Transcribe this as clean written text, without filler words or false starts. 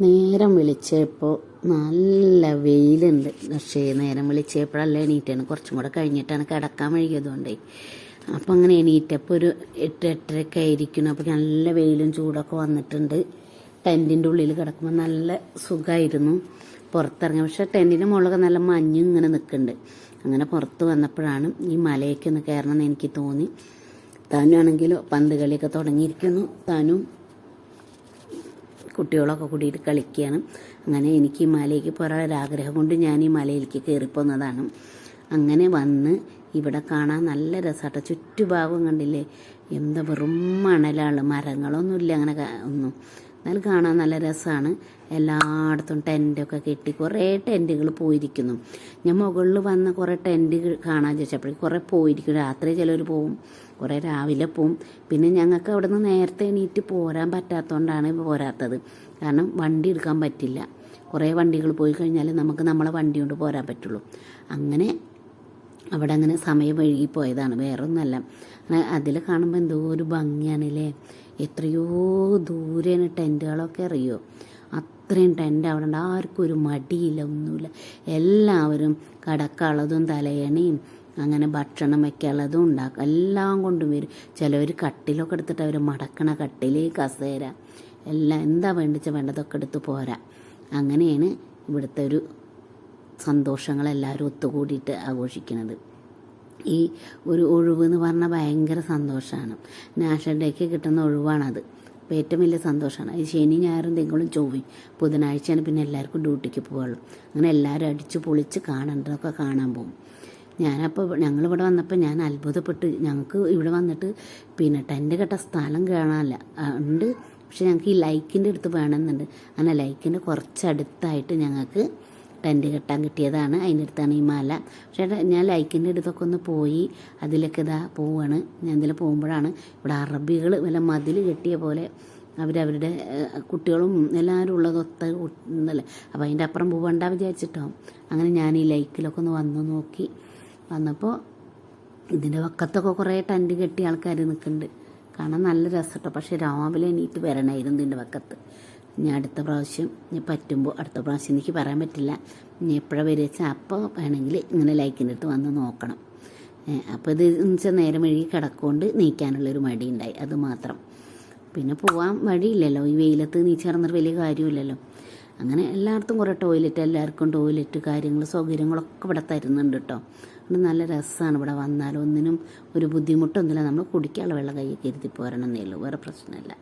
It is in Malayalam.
നേരം വിളിച്ചപ്പോൾ നല്ല വെയിലുണ്ട്. പക്ഷേ നേരം വിളിച്ചപ്പോഴല്ല എണീറ്റാണ്, കുറച്ചും കൂടെ കഴിഞ്ഞിട്ടാണ് കിടക്കാൻ വൈകിയതുകൊണ്ടേ. അപ്പം അങ്ങനെ എണീറ്റപ്പോൾ ഒരു 8-8:30 ആയിരിക്കുന്നു. അപ്പോൾ നല്ല വെയിലും ചൂടൊക്കെ വന്നിട്ടുണ്ട്. ടെൻറ്റിൻ്റെ ഉള്ളിൽ കിടക്കുമ്പോൾ നല്ല സുഖമായിരുന്നു പുറത്തിറങ്ങി. പക്ഷേ ടെൻറ്റിൻ്റെ മുകളിലൊക്കെ നല്ല മഞ്ഞും ഇങ്ങനെ നിൽക്കുന്നുണ്ട്. അങ്ങനെ പുറത്ത് വന്നപ്പോഴാണ് ഈ മലയൊക്കെ ഒന്ന് കയറണമെന്ന് എനിക്ക് തോന്നി. താനുമാണെങ്കിലും പന്ത് കളിയൊക്കെ തുടങ്ങിയിരിക്കുന്നു. താനും കുട്ടികളൊക്കെ കൂടിയിട്ട് കളിക്കുകയാണ്. അങ്ങനെ എനിക്ക് ഈ മലയ്ക്ക് പോരാനൊരാഗ്രഹം കൊണ്ട് ഞാൻ ഈ മലയിലേക്ക് കയറിപ്പോന്നതാണ്. അങ്ങനെ വന്ന് ഇവിടെ കാണാൻ നല്ല രസമാട്ടോ. ചുറ്റുഭാഗം കണ്ടില്ലേ, എന്താ വെറും മണലാണ്, മരങ്ങളൊന്നുമില്ല അങ്ങനെ ഒന്നും. എന്നാലും കാണാൻ നല്ല രസമാണ്. എല്ലായിടത്തും ടെൻറ്റൊക്കെ കെട്ടി കുറേ ടെൻറ്റുകൾ പോയിരിക്കുന്നു. ഞാൻ മുകളിൽ വന്ന കുറേ ടെൻറ്റ് കാണാൻ ചോദിച്ചപ്പോഴേക്കും കുറേ പോയിരിക്കും. രാത്രി ചിലർ പോവും, കുറേ രാവിലെ പോവും. പിന്നെ ഞങ്ങൾക്ക് അവിടെ നിന്ന് നേരത്തെ എണീറ്റ് പോരാൻ പറ്റാത്തതുകൊണ്ടാണ് പോരാത്തത്. കാരണം വണ്ടി എടുക്കാൻ പറ്റില്ല. കുറേ വണ്ടികൾ പോയി കഴിഞ്ഞാൽ നമുക്ക് നമ്മളെ വണ്ടി കൊണ്ട് പോരാൻ പറ്റുള്ളൂ. അങ്ങനെ അവിടെ അങ്ങനെ സമയം വൈകിപ്പോയതാണ്, വേറെ ഒന്നുമല്ല. അതിൽ കാണുമ്പോൾ എന്തോ ഒരു ഭംഗിയാണല്ലേ. എത്രയോ ദൂരെയാണ് ടെൻറ്റുകളൊക്കെ, അറിയോ? അത്രയും ടെൻറ്റ് അവിടെ ഉണ്ട്. ആർക്കും ഒരു മടിയില്ല, ഒന്നുമില്ല. എല്ലാവരും കടക്കാനുള്ളതും തലയണയും അങ്ങനെ ഭക്ഷണം വയ്ക്കാനുള്ളതും ഉണ്ടാക്കും, എല്ലാം കൊണ്ടും വരും. ചിലവർ കട്ടിലൊക്കെ എടുത്തിട്ട് അവർ മടക്കണ കട്ടിൽ, കസേര എല്ലാം എന്താ വേണ്ടതൊക്കെ എടുത്ത് പോരാ. അങ്ങനെയാണ് ഇവിടുത്തെ ഒരു സന്തോഷങ്ങളെല്ലാവരും ഒത്തുകൂടിയിട്ട് ആഘോഷിക്കുന്നത്. ഈ ഒരു ഒഴിവ് എന്ന് പറഞ്ഞാൽ ഭയങ്കര സന്തോഷമാണ്. നാഷണൽ ഡേക്ക് കിട്ടുന്ന ഒഴിവാണത്. അപ്പോൾ ഏറ്റവും വലിയ സന്തോഷമാണ്. ഈ ശനി ഞായറും തിങ്കളും ചൊവ്വയും ബുധനാഴ്ചയാണ് പിന്നെ എല്ലാവർക്കും ഡ്യൂട്ടിക്ക് പോവുള്ളൂ. അങ്ങനെ എല്ലാവരും അടിച്ച് പൊളിച്ച് കാണേണ്ടതൊക്കെ കാണാൻ പോകും. ഞങ്ങളിവിടെ വന്നപ്പോൾ ഞാൻ അത്ഭുതപ്പെട്ട്. ഞങ്ങൾക്ക് ഇവിടെ വന്നിട്ട് പിന്നെ ടെൻറ്റ് കെട്ട സ്ഥലം കാണാനില്ല ഉണ്ട്. പക്ഷെ ഞങ്ങൾക്ക് ഈ ലൈക്കിൻ്റെ അടുത്ത് വേണമെന്നുണ്ട്. അങ്ങനെ ലൈക്കിൻ്റെ കുറച്ചടുത്തായിട്ട് ഞങ്ങൾക്ക് ടെൻറ്റ് കെട്ടാൻ കിട്ടിയതാണ്. അതിൻ്റെ അടുത്താണ് ഈ മല. പക്ഷേ ഞാൻ ലൈക്കിൻ്റെ അടുത്തൊക്കെ ഒന്ന് പോയി അതിലൊക്കെ ഇതാ പോവാണ്. ഞാൻ ഇതിൽ പോകുമ്പോഴാണ് ഇവിടെ അറബികൾ വല്ല മതിൽ കെട്ടിയ പോലെ അവരവരുടെ കുട്ടികളും എല്ലാവരും ഉള്ളതൊത്ത ഉണ്ടല്ലേ. അപ്പോൾ അതിൻ്റെ അപ്പുറം പോകണ്ട വിചാരിച്ചിട്ടോ. അങ്ങനെ ഞാൻ ഈ ലൈക്കിലൊക്കെ ഒന്ന് വന്ന് നോക്കി. വന്നപ്പോൾ ഇതിൻ്റെ വക്കത്തൊക്കെ കുറേ ടെൻറ്റ് കെട്ടിയ ആൾക്കാർ നിൽക്കുന്നുണ്ട്. കാണാൻ നല്ല രസട്ടോ. പക്ഷേ രാവിലെ എണീറ്റ് വരണമായിരുന്നു ഇതിൻ്റെ വക്കത്ത്. ഇനി അടുത്ത പ്രാവശ്യം പറ്റുമ്പോൾ, അടുത്ത പ്രാവശ്യം എനിക്ക് പറയാൻ പറ്റില്ല, ഇനി എപ്പോഴാണ് വരിക വെച്ചാൽ അപ്പോൾ വേണമെങ്കിൽ ഇങ്ങനെ ലൈക്കിൻ്റെ അടുത്ത് വന്ന് നോക്കണം. അപ്പോൾ ഇത് വെച്ചാൽ നേരം വഴുകി കിടക്കൊണ്ട് നീക്കാനുള്ളൊരു മടി ഉണ്ടായി, അത് മാത്രം. പിന്നെ പോകാൻ വഴിയില്ലല്ലോ, ഈ വെയിലത്ത് നീച്ചിറന്നൊരു വലിയ കാര്യമില്ലല്ലോ. അങ്ങനെ എല്ലായിടത്തും കുറേ ടോയ്ലറ്റ്, എല്ലാവർക്കും ടോയ്ലറ്റ് കാര്യങ്ങൾ സൗകര്യങ്ങളൊക്കെ ഇവിടെ തരുന്നുണ്ട് കേട്ടോ. അതുകൊണ്ട് നല്ല രസമാണ് ഇവിടെ വന്നാലും. ഒന്നിനും ഒരു ബുദ്ധിമുട്ടൊന്നുമില്ല. നമ്മൾ കുടിക്കാനുള്ള വെള്ളം കയ്യിൽ കരുതി പോരണമെന്നേ ഉള്ളൂ, വേറെ പ്രശ്നമില്ല.